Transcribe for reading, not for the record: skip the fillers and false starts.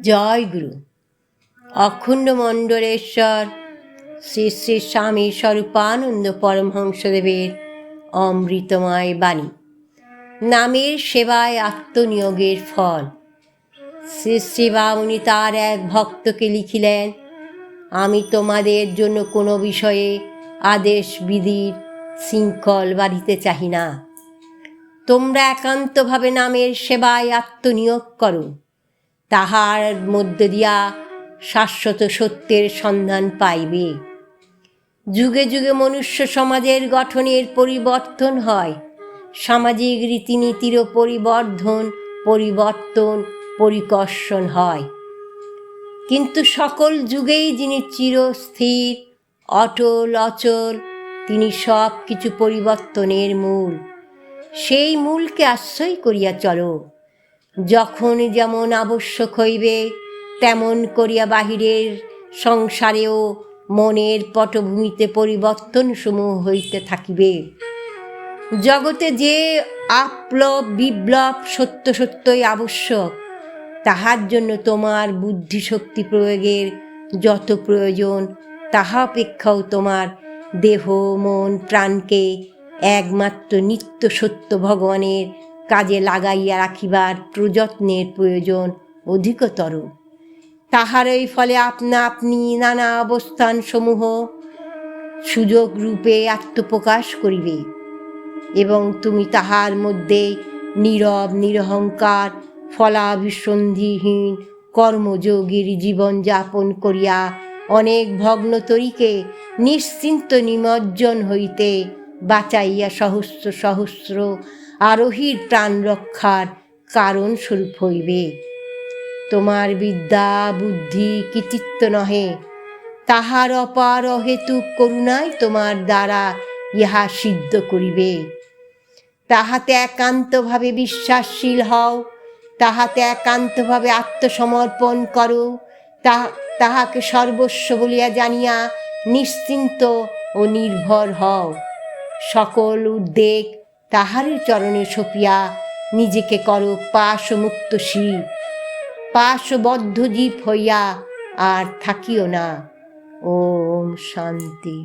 জয় গুরু। অখণ্ড মণ্ডলেশ্বর শ্রী শ্রী স্বামী স্বরূপানন্দ পরমহংসদেবের অমৃতময় বাণী। নামের সেবায় আত্মনিয়োগের ফল। শ্রী শ্রী বামুনি তার এক ভক্তকে লিখিলেন, আমি তোমাদের জন্য কোনো বিষয়ে আদেশ বিধির শৃঙ্খল বাঁধিতে চাহি না। তোমরা একান্তভাবে নামের সেবায় আত্মনিয়োগ করো, তাহার মধ্য দিয়া শাশ্বত সত্যের সন্ধান পাইবে। যুগে যুগে মনুষ্য সমাজের গঠনের পরিবর্তন হয়, সামাজিক রীতিনীতিরও পরিবর্তন পরিকর্ষণ হয়, কিন্তু সকল যুগেই যিনি চিরস্থির অটল অচল, তিনি সব কিছু পরিবর্তনের মূল। সেই মূলকে আশ্রয় করিয়া চলো। যখন যেমন আবশ্যক হইবে তেমন করিয়া বাহিরের সংসারেও মনের পটভূমিতে পরিবর্তন সমূহ হইতে থাকিবে। জগতে যে আপ্লব বিপ্লব সত্য সত্যই আবশ্যক, তাহার জন্য তোমার বুদ্ধিশক্তি প্রয়োগের যত প্রয়োজন, তাহা অপেক্ষাও তোমার দেহ মন প্রাণকে একমাত্র নিত্য সত্য ভগবানের কাজে লাগাইয়া রাখিবার প্রযত্নের প্রয়োজন অধিকতর। তাহারই ফলে আপনা আপনি নানা অবস্থান সমূহ সুযোগ রূপে আত্মপ্রকাশ করিবে এবং তুমি তাহার মধ্যে নীরব নিরহংকার ফলাভিসন্ধিহীন কর্মযোগীর জীবন যাপন করিয়া অনেক ভগ্নতরীকে নিশ্চিন্ত নিমজ্জন হইতে বাঁচাইয়া সহস্র সহস্র আরোহীর প্রাণ রক্ষার কারণ স্বরূপ হইবে। তোমার বিদ্যা বুদ্ধি কৃতিত্ব নহে, তাহার অপার অহেতুক করুণাই তোমার দ্বারা ইহা সিদ্ধ করিবে। তাহাতে একান্তভাবে বিশ্বাসশীল হও, তাহাতে একান্তভাবে আত্মসমর্পণ করো, তাহাকে সর্বস্ব বলিয়া জানিয়া নিশ্চিন্ত ও নির্ভর হও। সকল উদ্বেগ তাহারই চরণে সঁপিয়া নিজেকে করো পাশমুক্ত শিব, পাশবদ্ধ জীব হইয়া আর থাকিও না। ওম শান্তি।